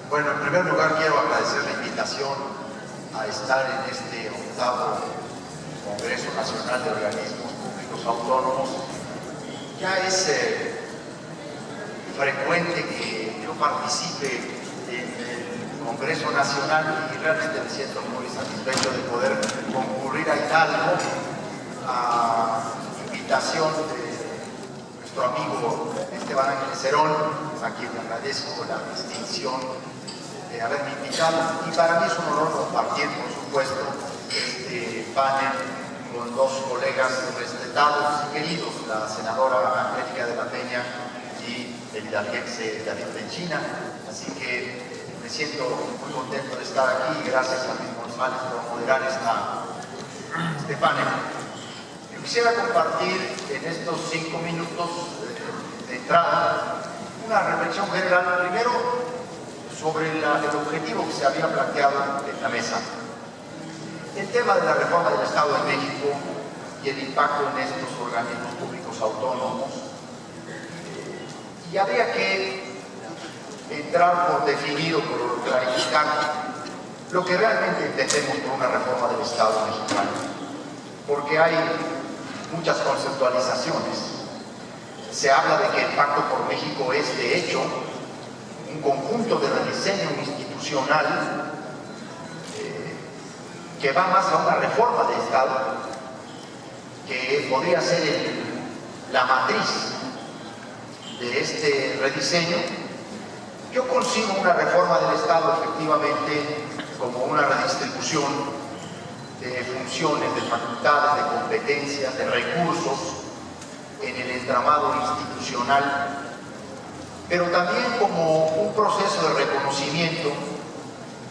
Bueno, en primer lugar quiero agradecer la invitación a estar en este 8º Congreso Nacional de Organismos Públicos Autónomos. Ya es frecuente que yo participe en el Congreso Nacional y realmente me siento muy satisfecho de poder concurrir a Hidalgo a invitación de nuestro amigo Esteban Ángeles Cerón, a quien le agradezco la distinción de haberme invitado, y para mí es un honor compartir, por supuesto, este panel con dos colegas respetados y queridos, la senadora Angélica de la Peña y el hidalguense David Benchina. Así que me siento muy contento de estar aquí y gracias a Luis González por moderar este panel. Yo quisiera compartir en estos 5 minutos de entrada una reflexión general, primero sobre el objetivo que se había planteado en la mesa, el tema de la reforma del Estado de México y el impacto en estos organismos públicos autónomos. Y habría que entrar por definido, por clarificar lo que realmente entendemos por una reforma del Estado mexicano, porque hay muchas conceptualizaciones. Se habla de que el Pacto por México es, de hecho, un conjunto de rediseño institucional que va más a una reforma de Estado, que podría ser la matriz de este rediseño. Yo concibo una reforma del Estado efectivamente como una redistribución de funciones, de facultades, de competencias, de recursos en el entramado institucional, pero también como un proceso de reconocimiento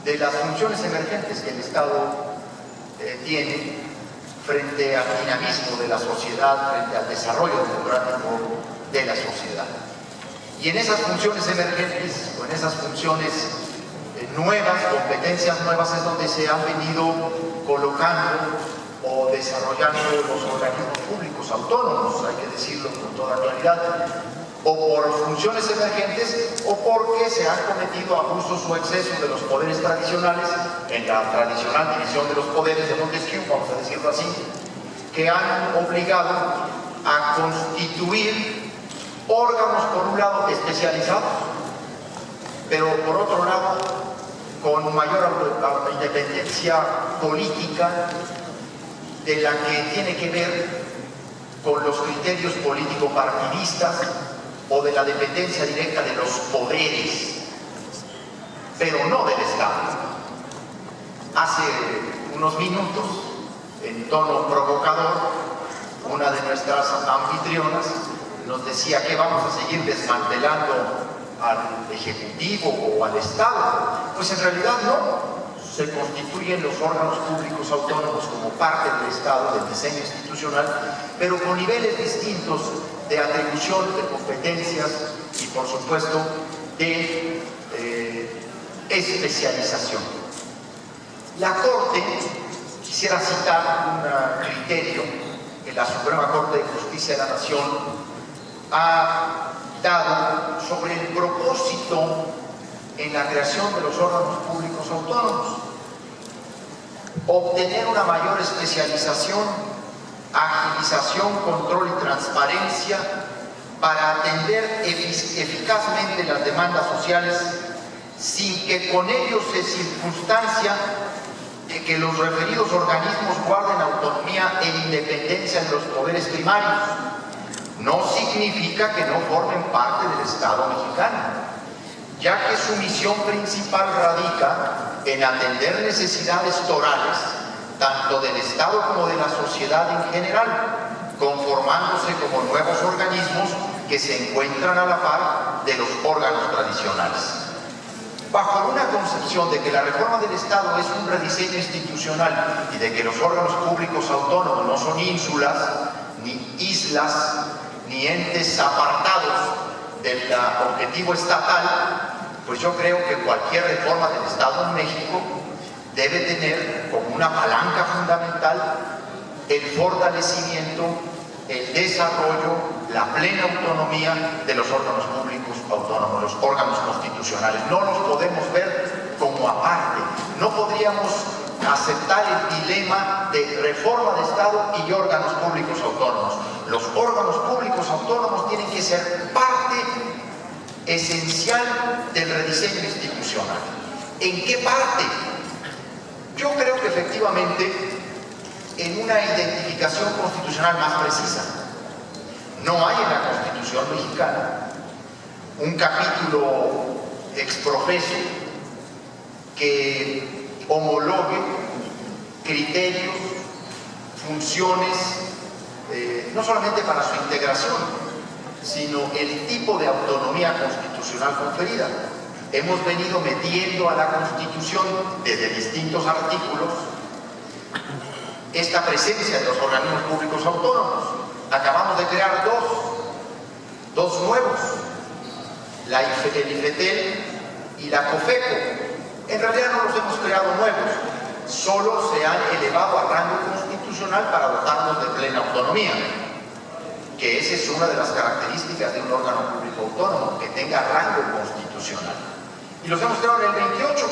de las funciones emergentes que el Estado tiene frente al dinamismo de la sociedad, frente al desarrollo democrático de la sociedad. Y en esas funciones emergentes, o en esas funciones nuevas, competencias nuevas, es donde se han venido colocando o desarrollando los organismos públicos autónomos, hay que decirlo con toda claridad, o por funciones emergentes o porque se han cometido abusos o excesos de los poderes tradicionales en la tradicional división de los poderes de Montesquieu, vamos a decirlo así, que han obligado a constituir órganos, por un lado, especializados, pero por otro lado, con mayor independencia política de la que tiene que ver con los criterios político-partidistas o de la dependencia directa de los poderes, pero no del Estado. Hace unos minutos, en tono provocador, una de nuestras anfitrionas nos decía que vamos a seguir desmantelando al Ejecutivo o al Estado. Pues en realidad no. Se constituyen los órganos públicos autónomos como parte del Estado, del diseño institucional, pero con niveles distintos de atribución, de competencias y, por supuesto, de especialización. La Corte, quisiera citar un criterio que la Suprema Corte de Justicia de la Nación ha dado sobre el propósito en la creación de los órganos públicos autónomos: obtener una mayor especialización, agilización, control y transparencia para atender eficazmente las demandas sociales sin que con ello se circunstancia de que los referidos organismos guarden autonomía e independencia de los poderes primarios. No significa que no formen parte del Estado mexicano, ya que su misión principal radica en atender necesidades torales, tanto del Estado como de la sociedad en general, conformándose como nuevos organismos que se encuentran a la par de los órganos tradicionales. Bajo una concepción de que la reforma del Estado es un rediseño institucional y de que los órganos públicos autónomos no son ínsulas, ni islas, ni entes apartados del objetivo estatal, pues yo creo que cualquier reforma del Estado en México debe tener como una palanca fundamental el fortalecimiento, el desarrollo, la plena autonomía de los órganos públicos autónomos, los órganos constitucionales. No los podemos ver como aparte. No podríamos aceptar el dilema de reforma de Estado y órganos públicos autónomos. Los órganos públicos autónomos tienen que ser parte esencial del rediseño institucional. ¿En qué parte? Yo creo que efectivamente en una identificación constitucional más precisa. No hay en la Constitución mexicana un capítulo exprofeso que homologue criterios, funciones, no solamente para su integración, sino el tipo de autonomía constitucional conferida. Hemos venido metiendo a la Constitución desde distintos artículos esta presencia de los organismos públicos autónomos. Acabamos de crear dos nuevos, el IFETEL y la COFECO. En realidad no los hemos creado nuevos, solo se han elevado a rango constitucional para dotarnos de plena autonomía, que esa es una de las características de un órgano público autónomo, que tenga rango constitucional. Y los hemos creado en el 28,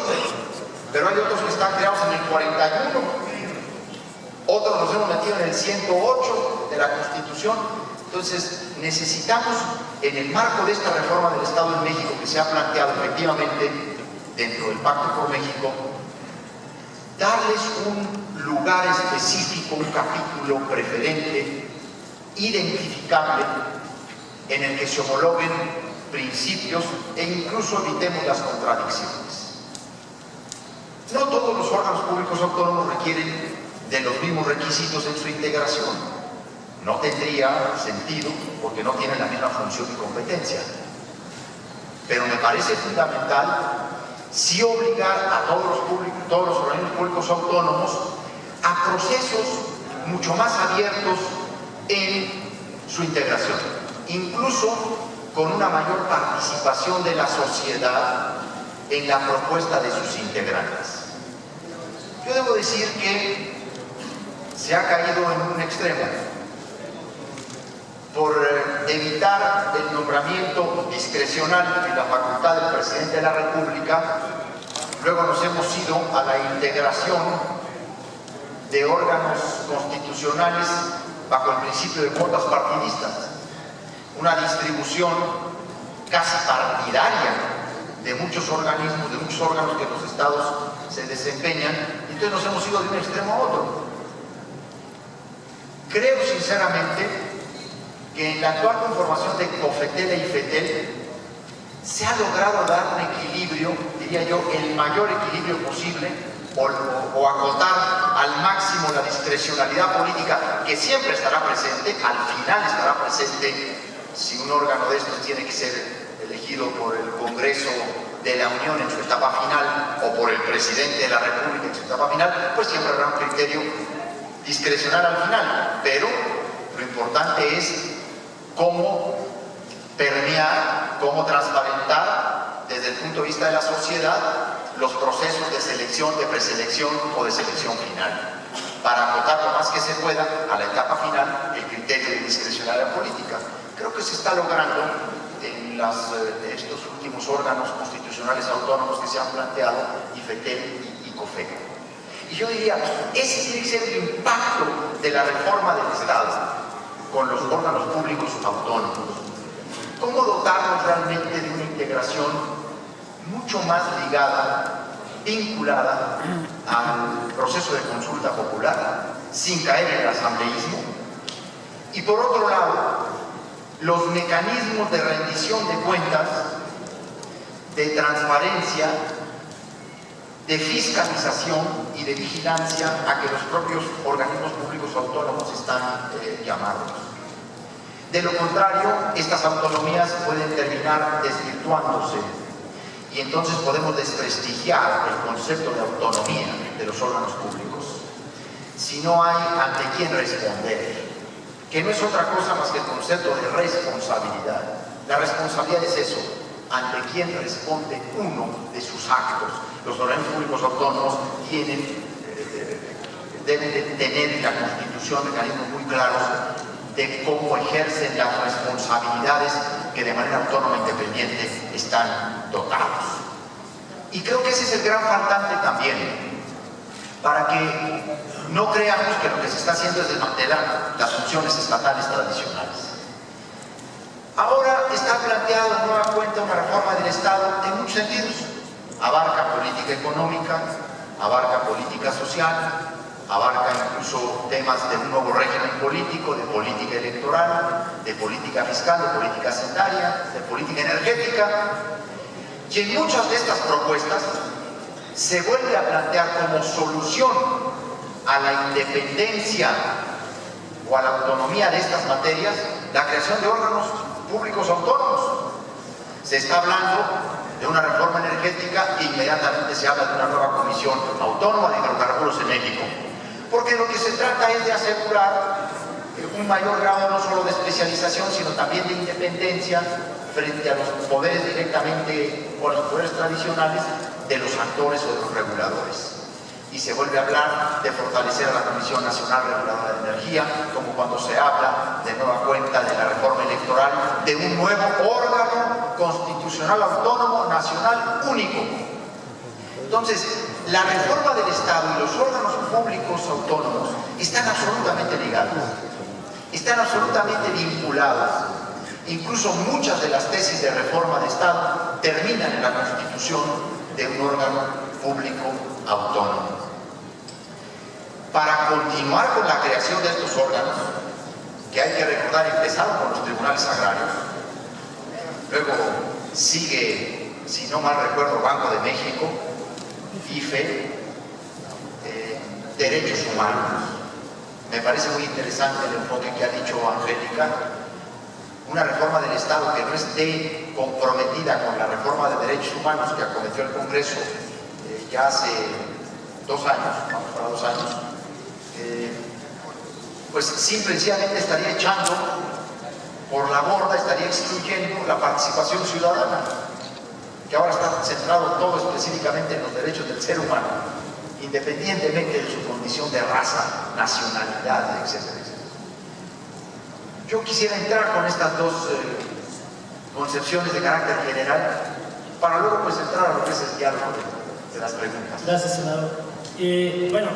pero hay otros que están creados en el 41, otros los hemos metido en el 108 de la Constitución. Entonces necesitamos, en el marco de esta reforma del Estado en México que se ha planteado efectivamente dentro del Pacto por México, darles un lugar específico, un capítulo preferente, identificable, en el que se homologuen principios e incluso evitemos las contradicciones. No todos los órganos públicos autónomos requieren de los mismos requisitos en su integración. No tendría sentido porque no tienen la misma función y competencia. Pero me parece fundamental sí obligar a todos los organismos públicos autónomos a procesos mucho más abiertos en su integración, incluso con una mayor participación de la sociedad en la propuesta de sus integrantes. Yo debo decir que se ha caído en un extremo por evitar el nombramiento discrecional en la facultad del presidente de la República. Luego nos hemos ido a la integración de órganos constitucionales bajo el principio de cuotas partidistas, una distribución casi partidaria de muchos organismos, de muchos órganos que en los estados se desempeñan. Entonces nos hemos ido de un extremo a otro. Creo sinceramente que en la actual conformación de COFETEL e IFETEL se ha logrado dar un equilibrio, diría yo, el mayor equilibrio posible, o acotar al máximo la discrecionalidad política que siempre estará presente, al final estará presente. Si un órgano de estos tiene que ser elegido por el Congreso de la Unión en su etapa final o por el Presidente de la República en su etapa final, pues siempre habrá un criterio discrecional al final, pero lo importante es cómo permear, cómo transparentar desde el punto de vista de la sociedad los procesos de selección, de preselección o de selección final, para acotar lo más que se pueda a la etapa final el criterio de discrecionalidad política. Creo que se está logrando en estos últimos órganos constitucionales autónomos que se han planteado, IFETEL y COFECO. Y yo diría, ese tiene que ser el impacto de la reforma del Estado con los órganos públicos autónomos. ¿Cómo dotarnos realmente de una integración mucho más ligada, vinculada al proceso de consulta popular, sin caer en el asambleísmo? Y por otro lado, los mecanismos de rendición de cuentas, de transparencia, de fiscalización y de vigilancia a que los propios organismos públicos autónomos están llamados. De lo contrario, estas autonomías pueden terminar desvirtuándose y entonces podemos desprestigiar el concepto de autonomía de los órganos públicos si no hay ante quién responder, que no es otra cosa más que el concepto de responsabilidad. La responsabilidad es eso, ante quién responde uno de sus actos. Los organismos públicos autónomos deben de tener en la Constitución mecanismos muy claros de cómo ejercen las responsabilidades que de manera autónoma e independiente están dotados. Y creo que ese es el gran faltante también, para que no creamos que lo que se está haciendo es desmantelar las funciones estatales tradicionales. Ahora está planteado de nueva cuenta una reforma del Estado en muchos sentidos. Abarca política económica, abarca política social, abarca incluso temas de un nuevo régimen político, de política electoral, de política fiscal, de política hacendaria, de política energética. Y en muchas de estas propuestas se vuelve a plantear como solución a la independencia o a la autonomía de estas materias la creación de órganos públicos autónomos. Se está hablando de una reforma energética e inmediatamente se habla de una nueva comisión autónoma de hidrocarburos en México, porque lo que se trata es de asegurar un mayor grado no solo de especialización, sino también de independencia frente a los poderes directamente o a los poderes tradicionales de los actores o de los reguladores. Y se vuelve a hablar de fortalecer a la Comisión Nacional Reguladora de Energía, como cuando se habla de nueva cuenta de la reforma electoral, de un nuevo órgano constitucional autónomo nacional único. Entonces, la reforma del Estado y los órganos públicos autónomos están absolutamente ligados, están absolutamente vinculados. Incluso muchas de las tesis de reforma de Estado terminan en la constitución de un órgano público autónomo. Para continuar con la creación de estos órganos, que hay que recordar, empezaron con los tribunales agrarios, luego sigue, si no mal recuerdo, Banco de México, IFE, Derechos Humanos. Me parece muy interesante el enfoque que ha dicho Angélica. Una reforma del Estado que no esté comprometida con la reforma de derechos humanos que acometió el Congreso ya hace 2 años, vamos para 2 años, pues simplemente estaría echando por la borda, estaría excluyendo la participación ciudadana, que ahora está centrado todo específicamente en los derechos del ser humano, independientemente de su condición de raza, nacionalidad, etcétera, etcétera. Yo quisiera entrar con estas dos concepciones de carácter general para luego pues entrar a lo que es el diálogo de las preguntas. Gracias, senador. Bueno.